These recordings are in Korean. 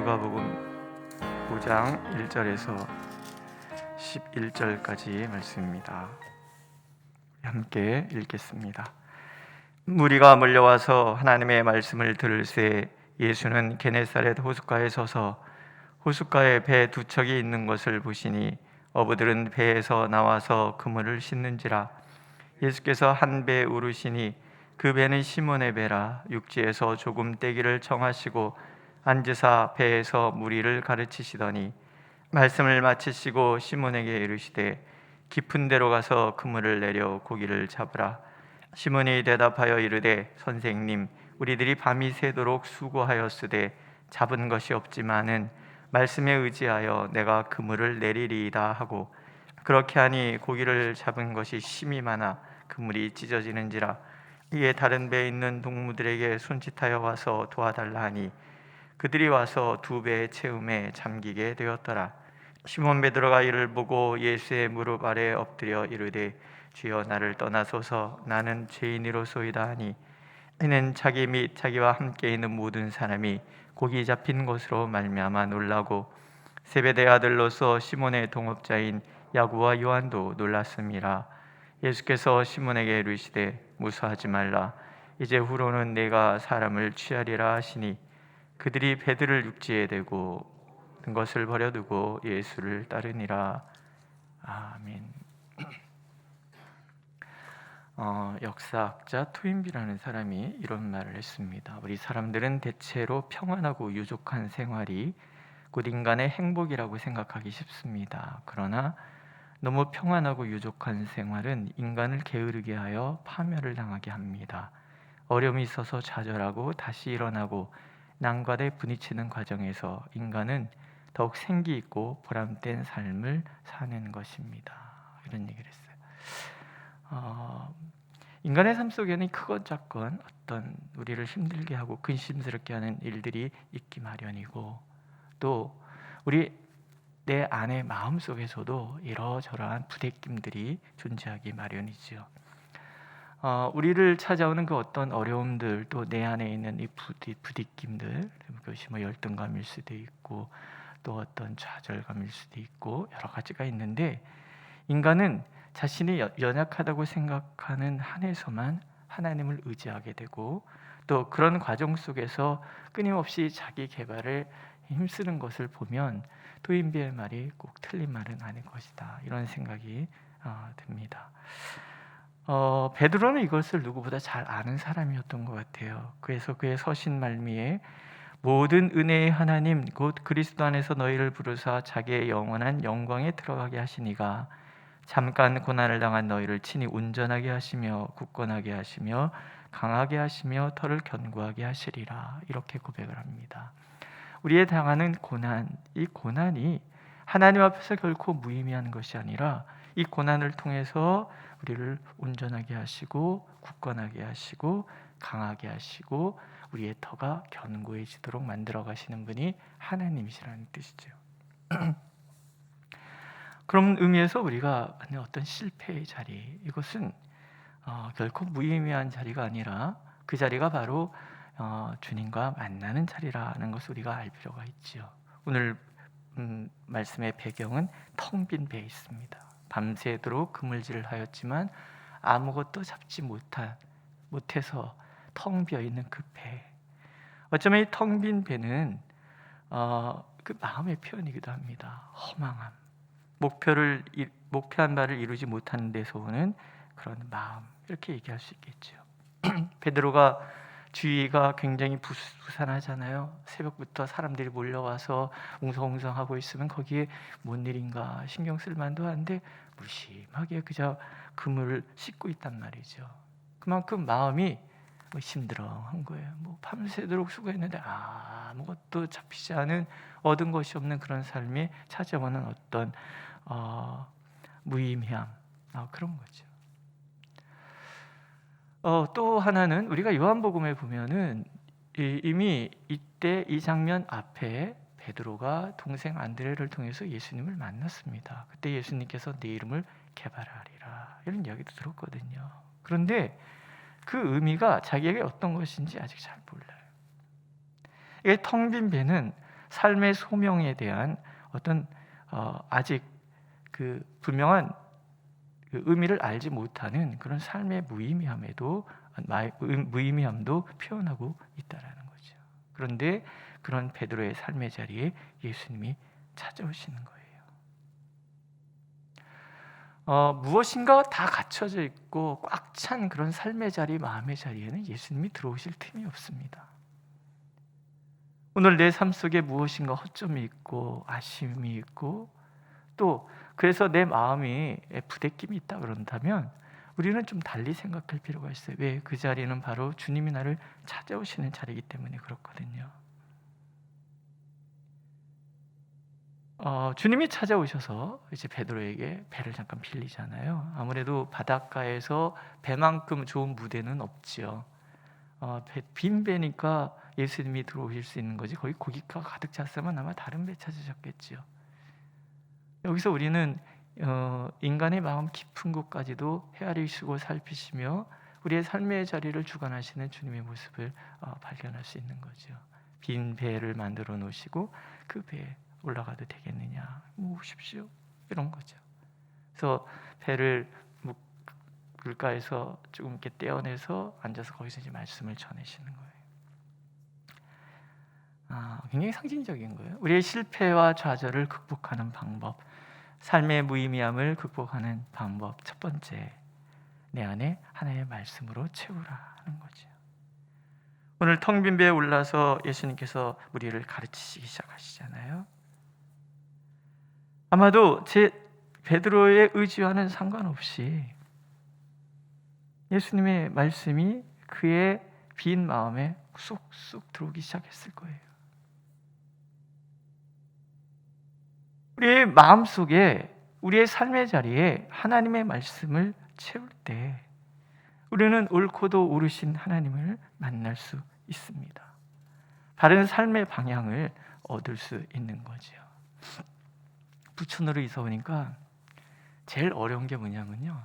누가복음 5장 1절에서 11절까지 말씀입니다. 함께 읽겠습니다. 무리가 몰려와서 하나님의 말씀을 들을새 예수는 게네사렛 호숫가에 서서 호숫가에 배 두 척이 있는 것을 보시니 어부들은 배에서 나와서 그물을 씻는지라. 예수께서 한 배에 오르시니 그 배는 시몬의 배라. 육지에서 조금 떼기를 청하시고 앉으사 배에서 무리를 가르치시더니 말씀을 마치시고 시몬에게 이르시되 깊은 데로 가서 그물을 내려 고기를 잡으라. 시몬이 대답하여 이르되 선생님, 우리들이 밤이 새도록 수고하였으되 잡은 것이 없지만은 말씀에 의지하여 내가 그물을 내리리이다 하고, 그렇게 하니 고기를 잡은 것이 심히 많아 그물이 찢어지는지라. 이에 다른 배에 있는 동무들에게 손짓하여 와서 도와달라 하니 그들이 와서 두 배의 채움에 잠기게 되었더라. 시몬 베드로가 이를 보고 예수의 무릎 아래 엎드려 이르되 주여, 나를 떠나소서, 나는 죄인이로소이다 하니, 이는 자기 및 자기와 함께 있는 모든 사람이 고기 잡힌 것으로 말미암아 놀라고 세베대 아들로서 시몬의 동업자인 야고와 요한도 놀랐음이라. 예수께서 시몬에게 이르시되 무서워하지 말라, 이제 후로는 내가 사람을 취하리라 하시니, 그들이 배들을 육지에 대고 든 것을 버려두고 예수를 따르니라. 아멘. 역사학자 토인비라는 사람이 이런 말을 했습니다. 우리 사람들은 대체로 평안하고 유족한 생활이 곧 인간의 행복이라고 생각하기 쉽습니다. 그러나 너무 평안하고 유족한 생활은 인간을 게으르게 하여 파멸을 당하게 합니다. 어려움이 있어서 좌절하고 다시 일어나고 난관에 부딪히는 과정에서 인간은 더욱 생기 있고 보람된 삶을 사는 것입니다. 이런 얘기를 했어요. 인간의 삶 속에는 크건 작건 어떤 우리를 힘들게 하고 근심스럽게 하는 일들이 있기 마련이고, 또 우리 내 안의 마음 속에서도 이러저러한 부대낌들이 존재하기 마련이지요. 우리를 찾아오는 그 어떤 어려움들, 또 내 안에 있는 이 부대낌들, 그것이 열등감일 수도 있고 또 어떤 좌절감일 수도 있고 여러 가지가 있는데, 인간은 자신이 연약하다고 생각하는 한에서만 하나님을 의지하게 되고, 또 그런 과정 속에서 끊임없이 자기 개발에 힘쓰는 것을 보면 토인비의 말이 꼭 틀린 말은 아닐 것이다, 이런 생각이 듭니다. 베드로는 이것을 누구보다 잘 아는 사람이었던 것 같아요. 그래서 그의 서신 말미에 모든 은혜의 하나님 곧 그리스도 안에서 너희를 부르사 자기의 영원한 영광에 들어가게 하시니가 잠깐 고난을 당한 너희를 친히 온전하게 하시며 굳건하게 하시며 강하게 하시며 터를 견고하게 하시리라, 이렇게 고백을 합니다. 우리의 당하는 고난, 이 고난이 하나님 앞에서 결코 무의미한 것이 아니라 이 고난을 통해서 우리를 온전하게 하시고 굳건하게 하시고 강하게 하시고 우리의 터가 견고해지도록 만들어 가시는 분이 하나님이시라는 뜻이죠. 그런 의미에서 우리가 하는 어떤 실패의 자리, 이것은 결코 무의미한 자리가 아니라 그 자리가 바로 주님과 만나는 자리라는 것을 우리가 알 필요가 있지요. 오늘 말씀의 배경은 텅 빈 배에 있습니다. 밤새도록 그물질을 하였지만 아무것도 잡지 못해서 텅 비어 있는 그 배. 어쩌면 이 텅 빈 배는 그 마음의 표현이기도 합니다. 허망함, 목표한 바를 이루지 못하는 데서 오는 그런 마음, 이렇게 얘기할 수 있겠죠. 베드로가 주위가 굉장히 부산하잖아요. 새벽부터 사람들이 몰려와서 웅성웅성하고 있으면 거기에 뭔 일인가 신경 쓸 만도 한데 무심하게 그저 그물을 씻고 있단 말이죠. 그만큼 마음이 힘들어한 거예요. 밤새도록 수고했는데 아무것도 잡히지 않은, 얻은 것이 없는 그런 삶이 찾아오는 어떤 무의미함, 그런 거죠. 또 하나는 우리가 요한복음에 보면은 이미 이때 이 장면 앞에 베드로가 동생 안드레를 통해서 예수님을 만났습니다. 그때 예수님께서 네 이름을 개발하리라, 이런 이야기도 들었거든요. 그런데 그 의미가 자기에게 어떤 것인지 아직 잘 몰라요. 이게 텅 빈 배는 삶의 소명에 대한 어떤 아직 그 분명한 그 의미를 알지 못하는 그런 삶의 무의미함도 표현하고 있다라는 거죠. 그런데 그런 베드로의 삶의 자리에 예수님이 찾아오시는 거예요. 무엇인가 다 갖춰져 있고 꽉 찬 그런 삶의 자리, 마음의 자리에는 예수님이 들어오실 틈이 없습니다. 오늘 내 삶 속에 무엇인가 허점이 있고 아쉬움이 있고 또 그래서 내 마음이 부대낌이 있다 그런다면 우리는 좀 달리 생각할 필요가 있어요. 왜? 그 자리는 바로 주님이 나를 찾아오시는 자리이기 때문에 그렇거든요. 주님이 찾아오셔서 이제 베드로에게 배를 잠깐 빌리잖아요. 아무래도 바닷가에서 배만큼 좋은 무대는 없지요. 빈 배니까 예수님이 들어오실 수 있는 거지. 거기 고기가 가득 찼으면 아마 다른 배 찾으셨겠지요. 여기서 우리는 인간의 마음 깊은 곳까지도 헤아리시고 살피시며 우리의 삶의 자리를 주관하시는 주님의 모습을 발견할 수 있는 거죠. 빈 배를 만들어 놓으시고 그 배에 올라가도 되겠느냐, 오십시오, 이런 거죠. 그래서 배를 물가에서 조금 이렇게 떼어내서 앉아서 거기서 이제 말씀을 전하시는 거예요. 굉장히 상징적인 거예요. 우리의 실패와 좌절을 극복하는 방법, 삶의 무의미함을 극복하는 방법. 첫 번째, 내 안에 하나의 말씀으로 채우라 하는 거죠. 오늘 텅 빈 배에 올라서 예수님께서 우리를 가르치시기 시작하시잖아요. 아마도 제 베드로의 의지와는 상관없이 예수님의 말씀이 그의 빈 마음에 쏙쏙 들어오기 시작했을 거예요. 우리의 마음속에, 우리의 삶의 자리에 하나님의 말씀을 채울 때 우리는 옳고도 오르신 하나님을 만날 수 있습니다. 바른 삶의 방향을 얻을 수 있는 거죠. 부천으로 이사 오니까 제일 어려운 게 뭐냐면요,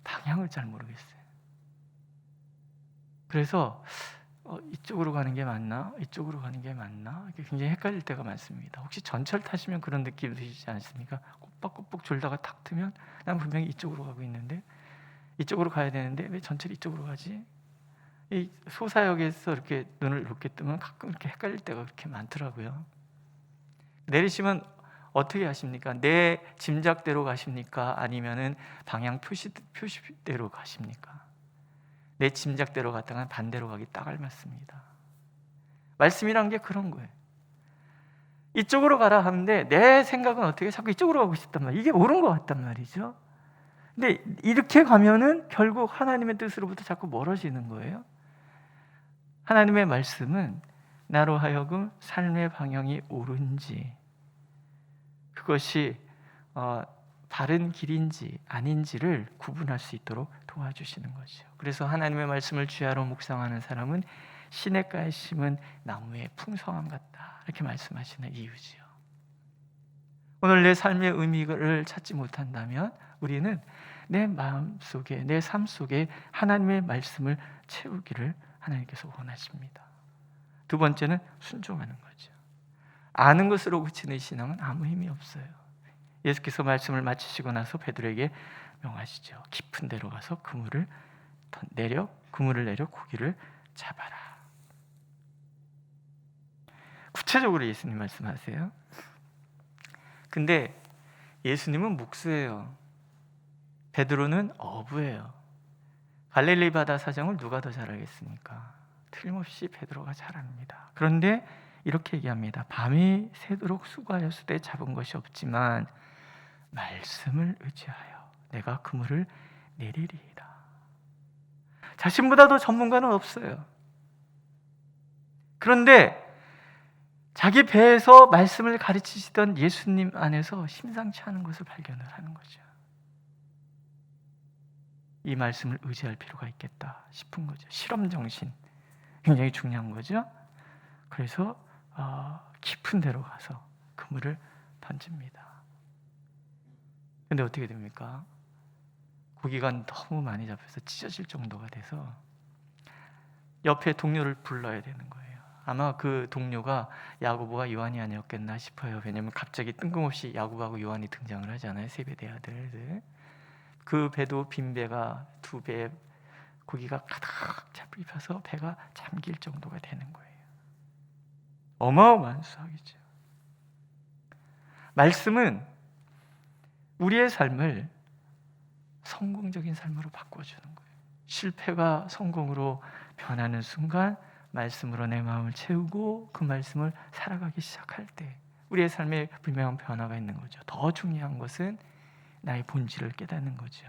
방향을 잘 모르겠어요. 그래서 이쪽으로 가는 게 맞나? 이쪽으로 가는 게 맞나? 이게 굉장히 헷갈릴 때가 많습니다. 혹시 전철 타시면 그런 느낌 드시지 않습니까? 꼬박꼬박 졸다가 탁 트면 난 분명히 이쪽으로 가고 있는데 이쪽으로 가야 되는데 왜 전철이 이쪽으로 가지? 이 소사역에서 이렇게 눈을 높게 뜨면 가끔 이렇게 헷갈릴 때가 그렇게 많더라고요. 내리시면 어떻게 하십니까? 내 짐작대로 가십니까? 아니면은 방향 표시대로 가십니까? 내 짐작대로 갔다가 반대로 가기 딱 알맞습니다. 말씀이란 게 그런 거예요. 이쪽으로 가라 하는데 내 생각은 어떻게 자꾸 이쪽으로 가고 싶단 말이에요. 이게 옳은 것 같단 말이죠. 근데 이렇게 가면은 결국 하나님의 뜻으로부터 자꾸 멀어지는 거예요. 하나님의 말씀은 나로 하여금 삶의 방향이 옳은지, 그것이 바른 길인지 아닌지를 구분할 수 있도록 도와주시는 거죠. 그래서 하나님의 말씀을 주야로 묵상하는 사람은 시냇가에 심은 나무의 풍성함 같다, 이렇게 말씀하시는 이유지요. 오늘 내 삶의 의미를 찾지 못한다면 우리는 내 마음 속에, 내 삶 속에 하나님의 말씀을 채우기를 하나님께서 원하십니다. 두 번째는 순종하는 거죠. 아는 것으로 그치는 신앙은 아무 힘이 없어요. 예수께서 말씀을 마치시고 나서 베드로에게 명하시죠. 깊은 데로 가서 그물을 내려 고기를 잡아라. 구체적으로 예수님 말씀하세요. 근데 예수님은 목수예요. 베드로는 어부예요. 갈릴리 바다 사정을 누가 더 잘 알겠습니까? 틀림없이 베드로가 잘 압니다. 그런데 이렇게 얘기합니다. 밤이 새도록 수고하였으되 잡은 것이 없지만 말씀을 의지하여 내가 그물을 내리리이다. 자신보다 더 전문가는 없어요. 그런데 자기 배에서 말씀을 가르치시던 예수님 안에서 심상치 않은 것을 발견을 하는 거죠. 이 말씀을 의지할 필요가 있겠다 싶은 거죠. 실험 정신, 굉장히 중요한 거죠. 그래서 깊은 데로 가서 그물을 던집니다. 근데 어떻게 됩니까? 고기가 너무 많이 잡혀서 찢어질 정도가 돼서 옆에 동료를 불러야 되는 거예요. 아마 그 동료가 야고보와 요한이 아니었겠나 싶어요. 왜냐하면 갑자기 뜬금없이 야고보하고 요한이 등장을 하잖아요. 세베대 아들들. 그 배도 빈 배가 두 배에 고기가 가득 잡혀서 배가 잠길 정도가 되는 거예요. 어마어마한 수확이죠. 말씀은 우리의 삶을 성공적인 삶으로 바꿔주는 거예요. 실패가 성공으로 변하는 순간 말씀으로 내 마음을 채우고 그 말씀을 살아가기 시작할 때 우리의 삶에 분명한 변화가 있는 거죠. 더 중요한 것은 나의 본질을 깨닫는 거죠.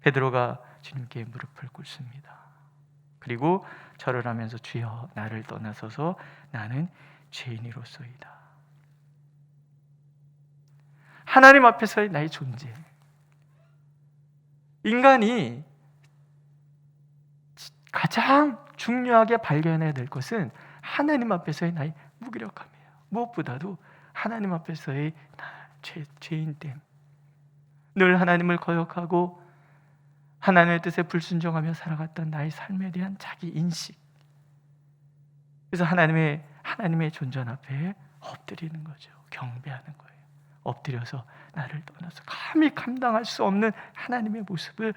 베드로가 주님께 무릎을 꿇습니다. 그리고 절을 하면서 주여 나를 떠나소서 나는 죄인이로소이다. 하나님 앞에서의 나의 존재. 인간이 가장 중요하게 발견해야 될 것은 하나님 앞에서의 나의 무기력함이에요. 무엇보다도 하나님 앞에서의 죄인됨. 늘 하나님을 거역하고 하나님의 뜻에 불순종하며 살아갔던 나의 삶에 대한 자기 인식. 그래서 하나님의 존전 앞에 엎드리는 거죠. 경배하는 거예요. 엎드려서 나를 떠나서 감히 감당할 수 없는 하나님의 모습을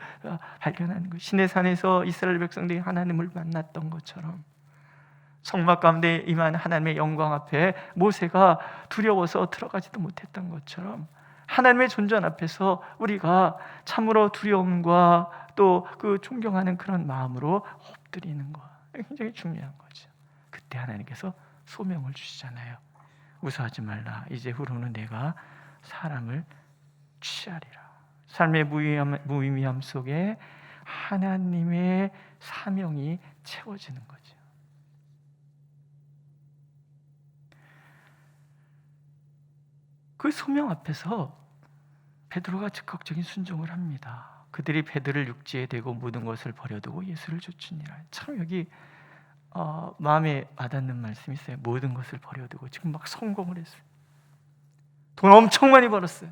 발견하는 거예요. 시내산에서 이스라엘 백성들이 하나님을 만났던 것처럼 성막 가운데 임한 하나님의 영광 앞에 모세가 두려워서 들어가지도 못했던 것처럼 하나님의 존전 앞에서 우리가 참으로 두려움과 또 그 존경하는 그런 마음으로 엎드리는 것 굉장히 중요한 거죠. 그때 하나님께서 소명을 주시잖아요. 무서워하지 말라. 이제 후로는 내가 사람을 취하리라. 삶의 무의미함 속에 하나님의 사명이 채워지는 거죠. 그 소명 앞에서 베드로가 즉각적인 순종을 합니다. 그들이 배들을 육지에 대고 모든 것을 버려두고 예수를 쫓으니라. 참 여기 마음에 와닿는 말씀이 있어요. 모든 것을 버려두고 지금 막 성공을 했어요. 돈 엄청 많이 벌었어요.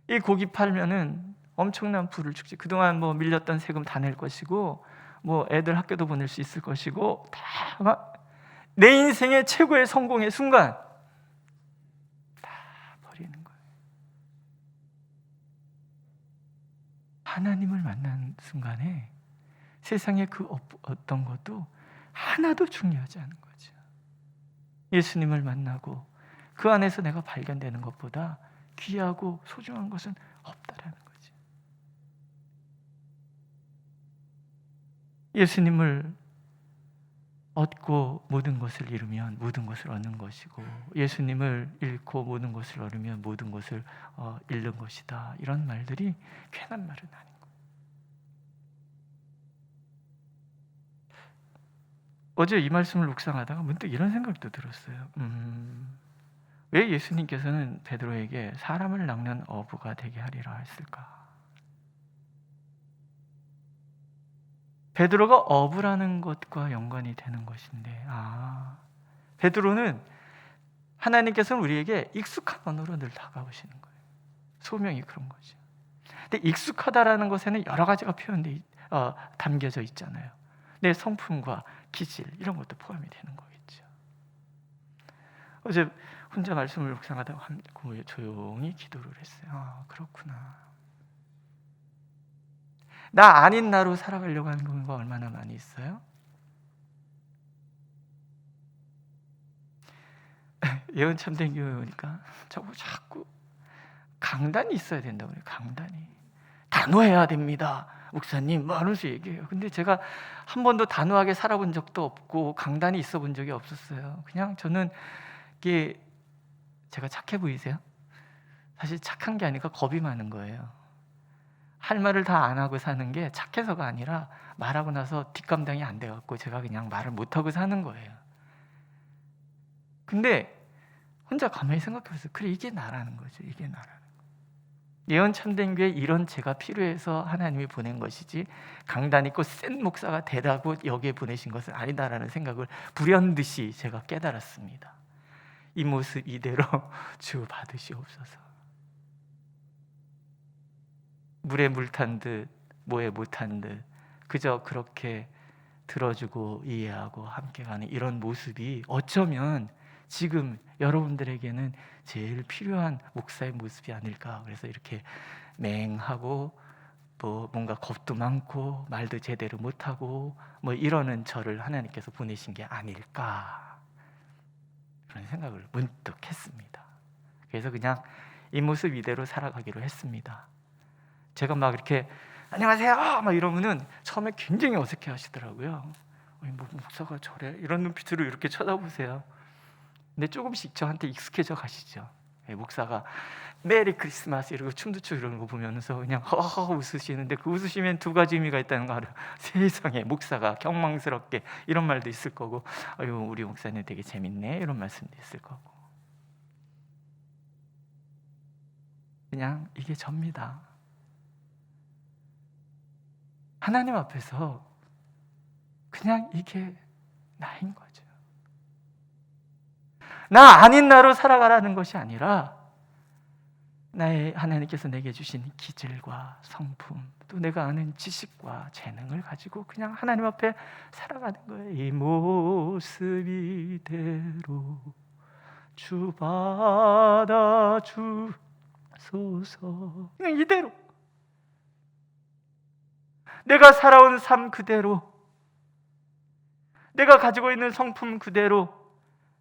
이 고기 팔면은 엄청난 부를 축지. 그동안 뭐 밀렸던 세금 다 낼 것이고 뭐 애들 학교도 보낼 수 있을 것이고 다 내 인생의 최고의 성공의 순간 다 버리는 거예요. 하나님을 만난 순간에 세상의 그 어떤 것도 하나도 중요하지 않은 거죠. 예수님을 만나고 그 안에서 내가 발견되는 것보다 귀하고 소중한 것은 없다라는 거죠. 예수님을 얻고 모든 것을 잃으면 모든 것을 얻는 것이고 예수님을 잃고 모든 것을 얻으면 모든 것을 잃는 것이다. 이런 말들이 괜한 말은 아닌 거예요. 어제 이 말씀을 묵상하다가 문득 이런 생각도 들었어요. 왜 예수님께서는 베드로에게 사람을 낚는 어부가 되게 하리라 했을까? 베드로가 어부라는 것과 연관이 되는 것인데, 베드로는 하나님께서는 우리에게 익숙한 언어로 늘 다가오시는 거예요. 소명이 그런 거죠. 근데 익숙하다라는 것에는 여러 가지가 담겨져 있잖아요. 내 성품과 기질 이런 것도 포함이 되는 거겠죠. 어제 혼자 말씀을 묵상하다가 조용히 기도를 했어요. 그렇구나. 나 아닌 나로 살아가려고 하는 경우가 얼마나 많이 있어요? 예언 참된 교회 오니까 자꾸 강단이 있어야 된다고 해요. 강단이. 단호해야 됩니다. 목사님 뭐 하면서 얘기해요. 근데 제가 한 번도 단호하게 살아본 적도 없고 강단이 있어 본 적이 없었어요. 그냥 저는 이게 제가 착해 보이세요? 사실 착한 게 아니라 겁이 많은 거예요. 할 말을 다 안 하고 사는 게 착해서가 아니라 말하고 나서 뒷감당이 안 돼갖고 제가 그냥 말을 못하고 사는 거예요. 근데 혼자 가만히 생각해봤어요. 그래 이게 나라는 거죠. 이게 나라는 거. 예언 참된 교회 이런 제가 필요해서 하나님이 보낸 것이지 강단 있고 센 목사가 되라고 여기에 보내신 것은 아니다라는 생각을 불현듯이 제가 깨달았습니다. 이 모습 이대로 주 받으시옵소서. 물에 물 탄 듯 뭐에 못 탄 듯 그저 그렇게 들어주고 이해하고 함께 가는 이런 모습이 어쩌면 지금 여러분들에게는 제일 필요한 목사의 모습이 아닐까. 그래서 이렇게 맹하고 뭐 뭔가 겁도 많고 말도 제대로 못하고 뭐 이러는 저를 하나님께서 보내신 게 아닐까, 그런 생각을 문득 했습니다. 그래서 그냥 이 모습 이대로 살아가기로 했습니다. 제가 막 이렇게 안녕하세요 막 이러면은 처음에 굉장히 어색해 하시더라고요. 뭐 목사가 저래? 이런 눈빛으로 이렇게 쳐다보세요. 근데 조금씩 저한테 익숙해져 가시죠. 목사가 메리 크리스마스 이러고 춤도 추고 이러는 거 보면서 그냥 허허 웃으시는데, 그 웃으시면 두 가지 의미가 있다는 거 알아요. 세상에, 목사가 경망스럽게 이런 말도 있을 거고, 아유 우리 목사님 되게 재밌네 이런 말씀도 있을 거고. 그냥 이게 접니다. 하나님 앞에서 그냥 이게 나인 거죠. 나 아닌 나로 살아가라는 것이 아니라 나의 하나님께서 내게 주신 기질과 성품, 또 내가 아는 지식과 재능을 가지고 그냥 하나님 앞에 살아가는 거예요. 이 모습 이대로 주 받아 주소서. 그냥 이대로 내가 살아온 삶 그대로, 내가 가지고 있는 성품 그대로,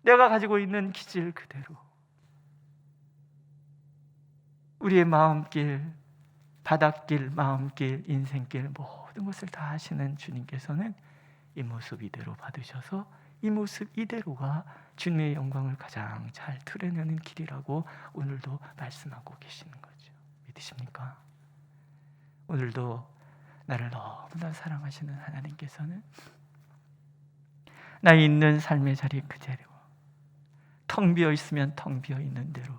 내가 가지고 있는 기질 그대로, 우리의 마음길, 바닷길, 마음길, 인생길 모든 것을 다 하시는 주님께서는 이 모습 이대로 받으셔서 이 모습 이대로가 주님의 영광을 가장 잘 드러내는 길이라고 오늘도 말씀하고 계시는 거죠. 믿으십니까? 오늘도 나를 너무나 사랑하시는 하나님께서는 나 있는 삶의 자리 그대로, 텅 비어 있으면 텅 비어 있는 대로,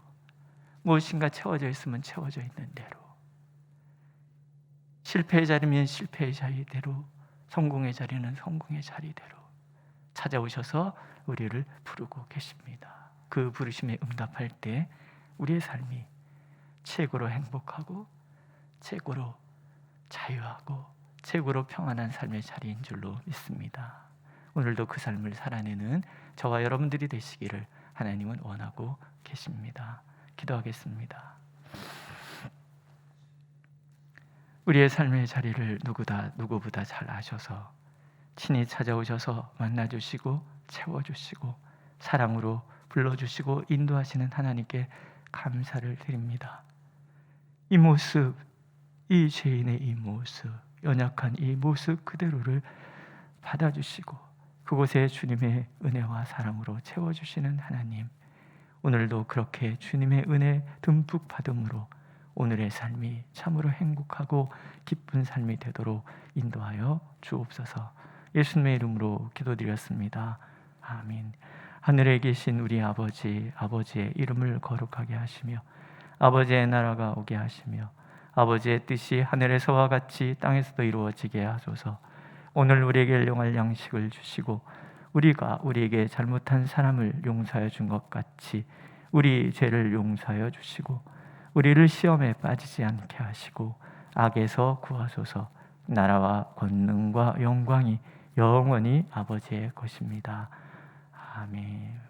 무엇인가 채워져 있으면 채워져 있는 대로, 실패의 자리면 실패의 자리대로, 성공의 자리는 성공의 자리대로 찾아오셔서 우리를 부르고 계십니다. 그 부르심에 응답할 때 우리의 삶이 최고로 행복하고 최고로 자유하고 최고로 평안한 삶의 자리인 줄로 믿습니다. 오늘도 그 삶을 살아내는 저와 여러분들이 되시기를 하나님은 원하고 계십니다. 기도하겠습니다. 우리의 삶의 자리를 누구보다 잘 아셔서 친히 찾아오셔서 만나주시고 채워주시고 사랑으로 불러주시고 인도하시는 하나님께 감사를 드립니다. 이 모습, 이 죄인의 이 모습, 연약한 이 모습 그대로를 받아주시고 그곳에 주님의 은혜와 사랑으로 채워주시는 하나님, 오늘도 그렇게 주님의 은혜 듬뿍 받음으로 오늘의 삶이 참으로 행복하고 기쁜 삶이 되도록 인도하여 주옵소서. 예수님의 이름으로 기도드렸습니다. 아멘. 하늘에 계신 우리 아버지, 아버지의 이름을 거룩하게 하시며 아버지의 나라가 오게 하시며 아버지의 뜻이 하늘에서와 같이 땅에서도 이루어지게 하소서. 오늘 우리에게 일용할 양식을 주시고 우리가 우리에게 잘못한 사람을 용서하여 준 것 같이 우리 죄를 용서하여 주시고 우리를 시험에 빠지지 않게 하시고 악에서 구하소서. 나라와 권능과 영광이 영원히 아버지의 것입니다. 아멘.